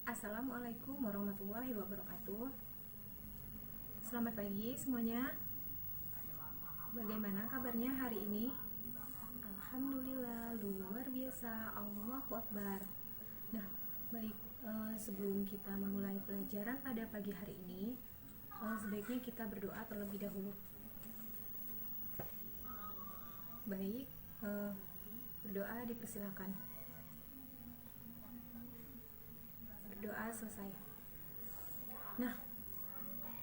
Assalamualaikum warahmatullahi wabarakatuh. Selamat pagi semuanya. Bagaimana kabarnya hari ini? Alhamdulillah, luar biasa. Allahu Akbar. Nah, baik, sebelum kita memulai pelajaran pada pagi hari ini, sebaiknya kita berdoa terlebih dahulu. Baik, berdoa dipersilakan. Berdoa selesai. Nah,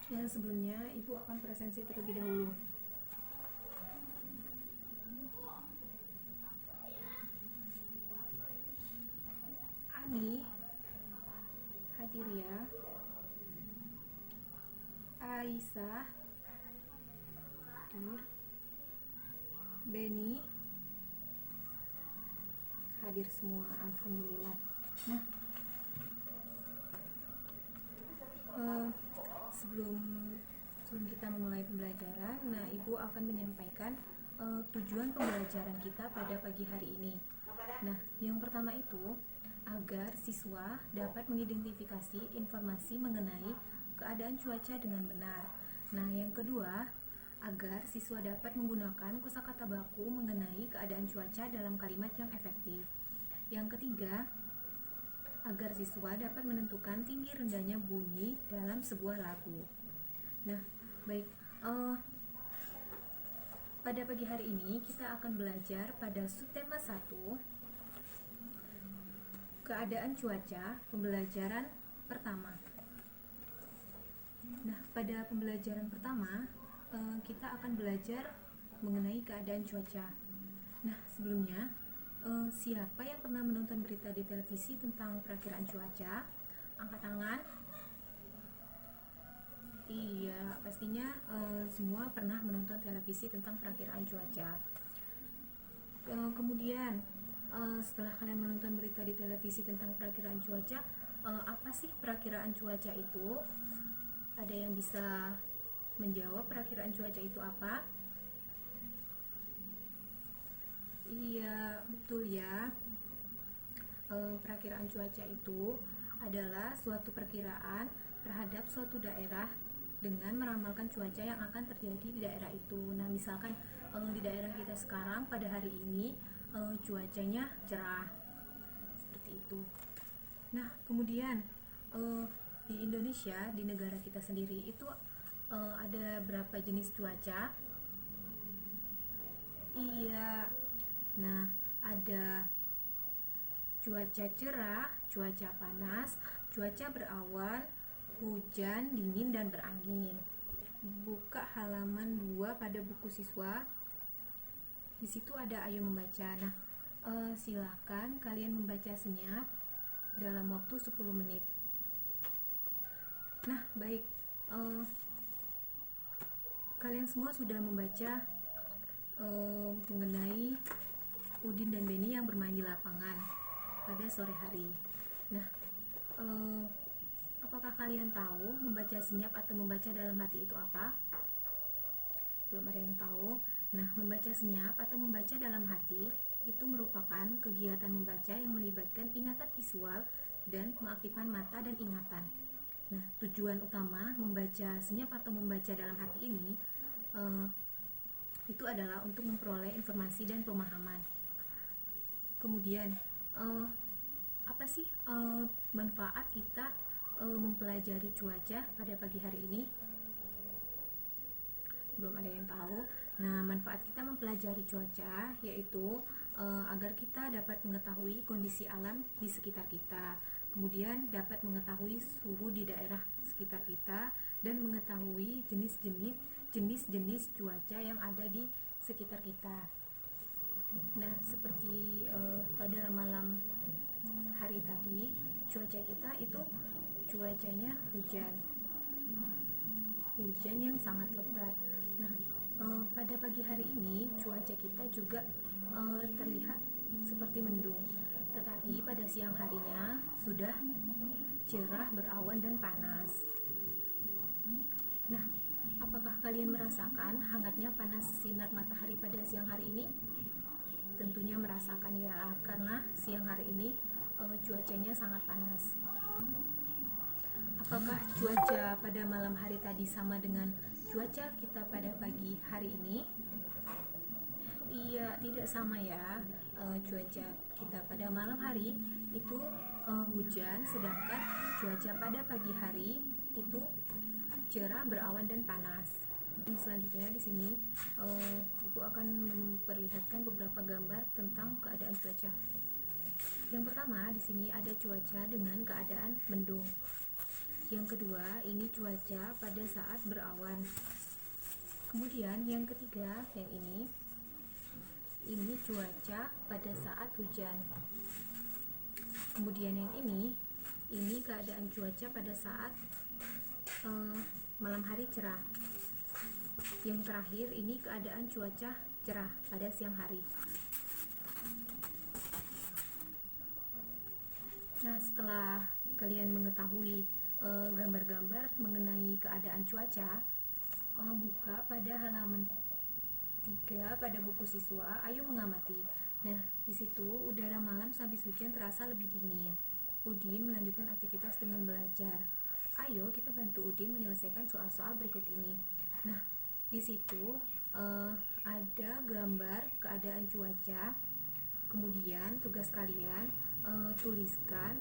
yang sebelumnya Ibu akan presensi terlebih dahulu. Ani, hadir ya. Aisyah, hadir. Beni, hadir semua, alhamdulillah. Nah, sebelum kita memulai pembelajaran, Ibu akan menyampaikan tujuan pembelajaran kita pada pagi hari ini. Nah, yang pertama itu agar siswa dapat mengidentifikasi informasi mengenai keadaan cuaca dengan benar. Nah, yang kedua, agar siswa dapat menggunakan kosakata baku mengenai keadaan cuaca dalam kalimat yang efektif. Yang ketiga, agar siswa dapat menentukan tinggi rendahnya bunyi dalam sebuah lagu. Nah, baik, pada pagi hari ini kita akan belajar pada subtema 1, keadaan cuaca, pembelajaran pertama. Nah, pada pembelajaran pertama kita akan belajar mengenai keadaan cuaca. Nah, sebelumnya, siapa yang pernah menonton berita di televisi tentang perakiraan cuaca? Angkat tangan. Iya, pastinya semua pernah menonton televisi tentang perakiraan cuaca. Kemudian, setelah kalian menonton berita di televisi tentang perakiraan cuaca, apa sih perakiraan cuaca itu? Ada yang bisa menjawab perakiraan cuaca itu apa? Iya, betul ya. Perakiraan cuaca itu adalah suatu perkiraan terhadap suatu daerah dengan meramalkan cuaca yang akan terjadi di daerah itu. Nah, misalkan di daerah kita sekarang pada hari ini cuacanya cerah, seperti itu. Nah, kemudian di Indonesia, di negara kita sendiri itu ada berapa jenis cuaca? Iya. Nah, ada cuaca cerah, cuaca panas, cuaca berawan, hujan, dingin, dan berangin. Buka halaman 2 pada buku siswa. Di situ ada ayo membaca. Nah, silakan kalian membaca senyap dalam waktu 10 menit. Nah, baik. Kalian semua sudah membaca mengenai Udin dan Beni yang bermain di lapangan pada sore hari. Nah, apakah kalian tahu membaca senyap atau membaca dalam hati itu apa? Belum ada yang tahu. Nah, membaca senyap atau membaca dalam hati itu merupakan kegiatan membaca yang melibatkan ingatan visual dan pengaktifan mata dan ingatan. Nah, tujuan utama membaca senyap atau membaca dalam hati ini itu adalah untuk memperoleh informasi dan pemahaman. Kemudian, apa sih manfaat kita mempelajari cuaca pada pagi hari ini? Belum ada yang tahu. Nah, manfaat kita mempelajari cuaca yaitu agar kita dapat mengetahui kondisi alam di sekitar kita, kemudian dapat mengetahui suhu di daerah sekitar kita, dan mengetahui jenis-jenis cuaca yang ada di sekitar kita. Nah, seperti pada malam hari tadi, cuaca kita itu cuacanya hujan yang sangat lebat. Nah, pada pagi hari ini cuaca kita juga terlihat seperti mendung, tetapi pada siang harinya sudah cerah, berawan, dan panas. Nah, apakah kalian merasakan hangatnya panas sinar matahari pada siang hari ini? Tentunya merasakan ya, karena siang hari ini cuacanya sangat panas. Apakah cuaca pada malam hari tadi sama dengan cuaca kita pada pagi hari ini? Iya, tidak sama ya. Cuaca kita pada malam hari itu hujan, sedangkan cuaca pada pagi hari itu cerah, berawan dan panas. Selanjutnya di sini Ibu akan memperlihatkan beberapa gambar tentang keadaan cuaca. Yang pertama di sini ada cuaca dengan keadaan mendung. Yang kedua ini cuaca pada saat berawan. Kemudian yang ketiga yang ini cuaca pada saat hujan. Kemudian yang ini keadaan cuaca pada saat malam hari cerah. Yang terakhir ini keadaan cuaca cerah pada siang hari. Nah, setelah kalian mengetahui gambar-gambar mengenai keadaan cuaca, buka pada halaman 3 pada buku siswa, ayo mengamati. Nah, di situ udara malam sehabis hujan terasa lebih dingin. Udin melanjutkan aktivitas dengan belajar. Ayo kita bantu Udin menyelesaikan soal-soal berikut ini. Nah, di situ ada gambar keadaan cuaca. Kemudian tugas kalian tuliskan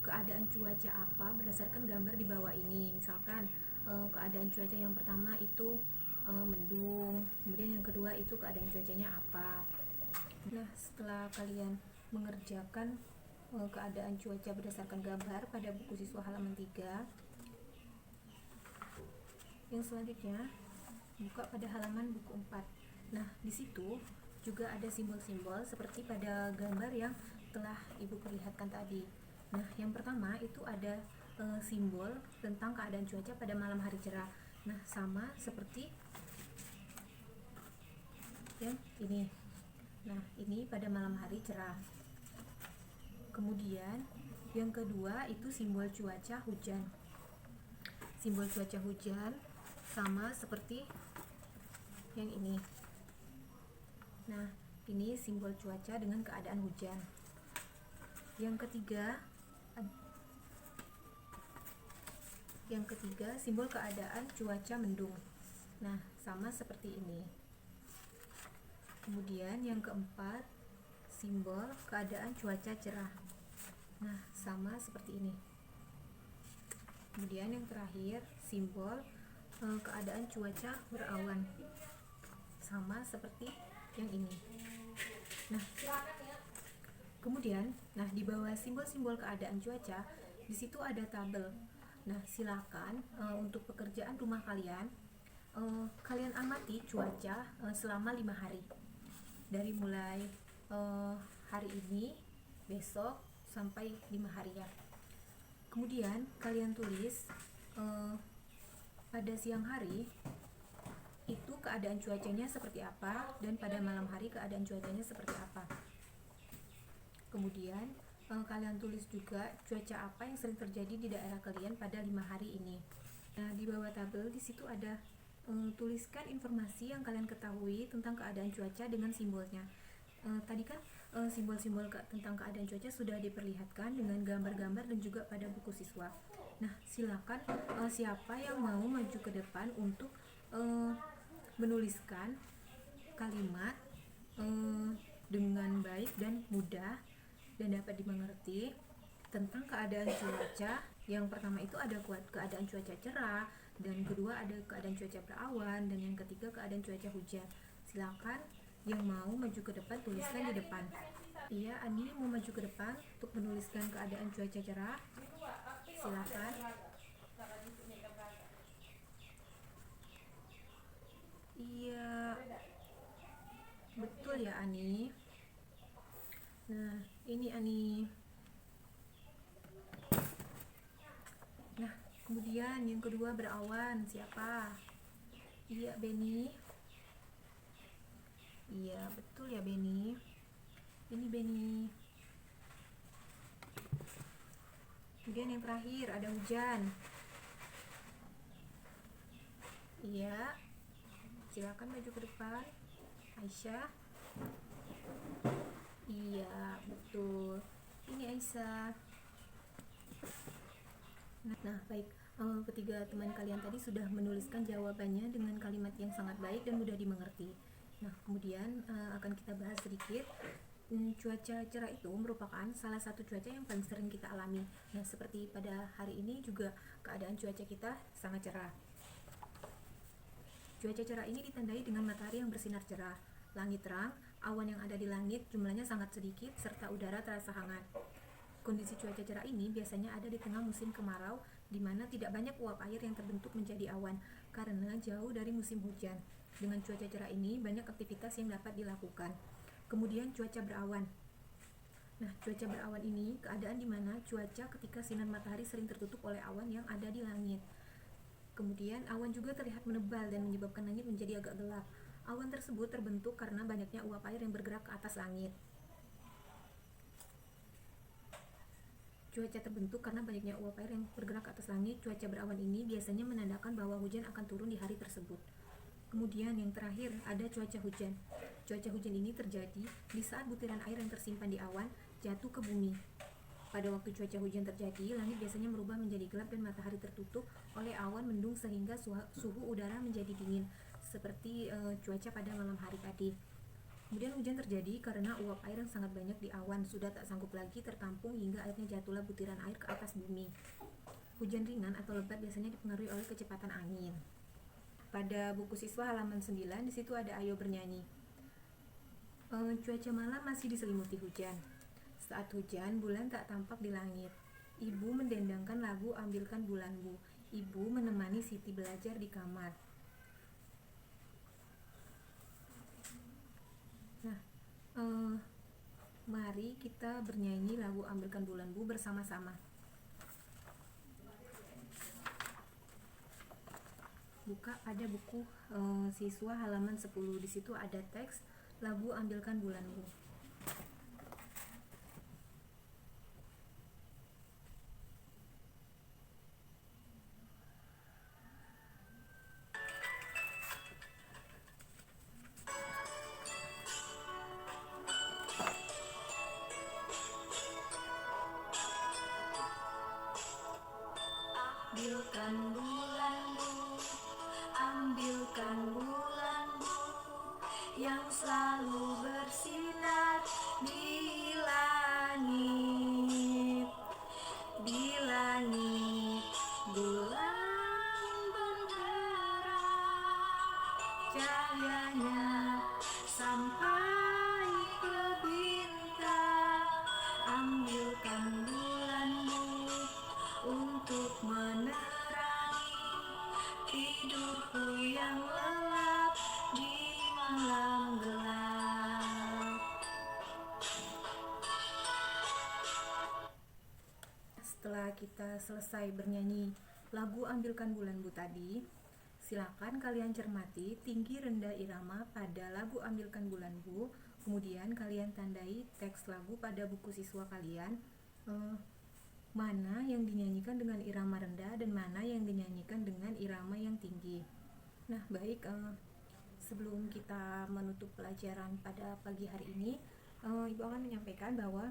keadaan cuaca apa berdasarkan gambar di bawah ini. Misalkan keadaan cuaca yang pertama itu mendung, kemudian yang kedua itu keadaan cuacanya apa. Nah, setelah kalian mengerjakan keadaan cuaca berdasarkan gambar pada buku siswa halaman 3, yang selanjutnya buka pada halaman buku 4. Nah, di situ juga ada simbol-simbol seperti pada gambar yang telah Ibu perlihatkan tadi. Nah, yang pertama itu ada simbol tentang keadaan cuaca pada malam hari cerah. Nah, sama seperti yang ini. Nah, ini pada malam hari cerah. Kemudian yang kedua itu simbol cuaca hujan. Simbol cuaca hujan sama seperti yang ini. Nah, ini simbol cuaca dengan keadaan hujan. Yang ketiga simbol keadaan cuaca mendung. Nah, sama seperti ini. Kemudian yang keempat simbol keadaan cuaca cerah. Nah, sama seperti ini. Kemudian yang terakhir simbol keadaan cuaca berawan. Sama seperti yang ini. Nah, kemudian di bawah simbol-simbol keadaan cuaca di situ ada tabel. Nah, silakan untuk pekerjaan rumah kalian kalian amati cuaca selama 5 hari. Dari mulai hari ini, besok sampai 5 hari ya. Kemudian kalian tulis pada siang hari itu keadaan cuacanya seperti apa dan pada malam hari keadaan cuacanya seperti apa. Kemudian kalian tulis juga cuaca apa yang sering terjadi di daerah kalian pada 5 hari ini. Nah, di bawah tabel di situ ada tuliskan informasi yang kalian ketahui tentang keadaan cuaca dengan simbolnya. Tadi kan simbol-simbol tentang keadaan cuaca sudah diperlihatkan dengan gambar-gambar dan juga pada buku siswa. Nah, silakan siapa yang mau maju ke depan untuk menuliskan kalimat dengan baik dan mudah dan dapat dimengerti tentang keadaan cuaca. Yang pertama itu ada keadaan cuaca cerah, dan kedua ada keadaan cuaca berawan, dan yang ketiga keadaan cuaca hujan. Silakan yang mau maju ke depan tuliskan di depan. Iya, Ani mau maju ke depan untuk menuliskan keadaan cuaca cerah. Silakan. Iya, betul ya Ani. Nah, ini Ani. Nah, kemudian yang kedua berawan, siapa? Iya, Beni. Iya, betul ya Beni. Ini Beni. Kemudian yang terakhir ada hujan. Iya, silakan maju ke depan, Aisyah. Iya, betul. Ini Aisyah. Nah, baik. Ketiga teman kalian tadi sudah menuliskan jawabannya dengan kalimat yang sangat baik dan mudah dimengerti. Nah, kemudian akan kita bahas sedikit. Cuaca cerah itu merupakan salah satu cuaca yang paling sering kita alami. Nah, seperti pada hari ini juga keadaan cuaca kita sangat cerah. Cuaca cerah ini ditandai dengan matahari yang bersinar cerah, langit terang, awan yang ada di langit jumlahnya sangat sedikit, serta udara terasa hangat. Kondisi cuaca cerah ini biasanya ada di tengah musim kemarau, di mana tidak banyak uap air yang terbentuk menjadi awan, karena jauh dari musim hujan. Dengan cuaca cerah ini, banyak aktivitas yang dapat dilakukan. Kemudian cuaca berawan. Nah, cuaca berawan ini keadaan di mana cuaca ketika sinar matahari sering tertutup oleh awan yang ada di langit. Kemudian awan juga terlihat menebal dan menyebabkan langit menjadi agak gelap. Awan tersebut terbentuk karena banyaknya uap air yang bergerak ke atas langit. Cuaca terbentuk karena banyaknya uap air yang bergerak ke atas langit. Cuaca berawan ini biasanya menandakan bahwa hujan akan turun di hari tersebut. Kemudian yang terakhir ada cuaca hujan. Cuaca hujan ini terjadi di saat butiran air yang tersimpan di awan jatuh ke bumi. Pada waktu cuaca hujan terjadi, langit biasanya berubah menjadi gelap dan matahari tertutup oleh awan mendung sehingga suhu udara menjadi dingin, seperti cuaca pada malam hari tadi. Kemudian hujan terjadi karena uap air yang sangat banyak di awan sudah tak sanggup lagi tertampung hingga akhirnya jatuhlah butiran air ke atas bumi. Hujan ringan atau lebat biasanya dipengaruhi oleh kecepatan angin. Pada buku siswa halaman 9, di situ ada Ayo bernyanyi. Cuaca malam masih diselimuti hujan. Saat hujan, bulan tak tampak di langit. Ibu mendendangkan lagu Ambilkan Bulanmu. Ibu menemani Siti belajar di kamar. Nah, mari kita bernyanyi lagu Ambilkan Bulanmu bersama-sama. Buka pada buku siswa halaman 10. Di situ ada teks lagu Ambilkan Bulanmu. Ambilkan bulanmu, ambilkan bulanmu yang selalu bersinar di langit. Di langit bulan bergerak, cahayanya sampai ke bintang. Ambilkan bulanmu untuk menerangi tidurku yang lelap di malam gelap. Setelah kita selesai bernyanyi lagu Ambilkan Bulanmu tadi, silakan kalian cermati tinggi rendah irama pada lagu Ambilkan Bulanmu. Kemudian kalian tandai teks lagu pada buku siswa kalian, mana yang dinyanyikan dengan irama rendah dan mana yang dinyanyikan dengan irama yang tinggi. Nah, baik, sebelum kita menutup pelajaran pada pagi hari ini, Ibu akan menyampaikan bahwa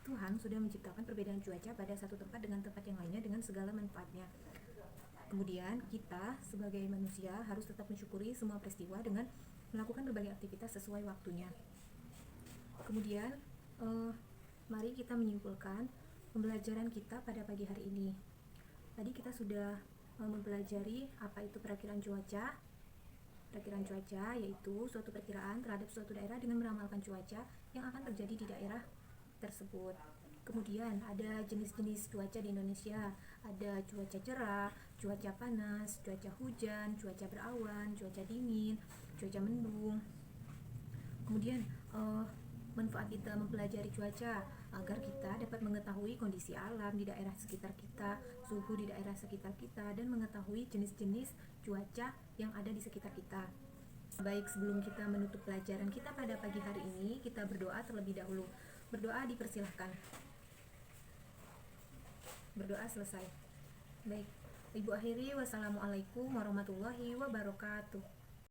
Tuhan sudah menciptakan perbedaan cuaca pada satu tempat dengan tempat yang lainnya dengan segala manfaatnya. Kemudian kita sebagai manusia harus tetap mensyukuri semua peristiwa dengan melakukan berbagai aktivitas sesuai waktunya. Kemudian mari kita menyimpulkan pembelajaran kita pada pagi hari ini. Tadi kita sudah mempelajari apa itu perakiraan cuaca. Perakiraan cuaca yaitu suatu perkiraan terhadap suatu daerah dengan meramalkan cuaca yang akan terjadi di daerah tersebut. Kemudian ada jenis-jenis cuaca di Indonesia. Ada cuaca cerah, cuaca panas, cuaca hujan, cuaca berawan, cuaca dingin, cuaca mendung. Kemudian manfaat kita mempelajari cuaca agar kita dapat mengetahui kondisi alam di daerah sekitar kita, suhu di daerah sekitar kita, dan mengetahui jenis-jenis cuaca yang ada di sekitar kita. Baik, sebelum kita menutup pelajaran kita pada pagi hari ini, kita berdoa terlebih dahulu. Berdoa dipersilahkan. Berdoa selesai. Baik, Ibu akhiri, wassalamualaikum warahmatullahi wabarakatuh.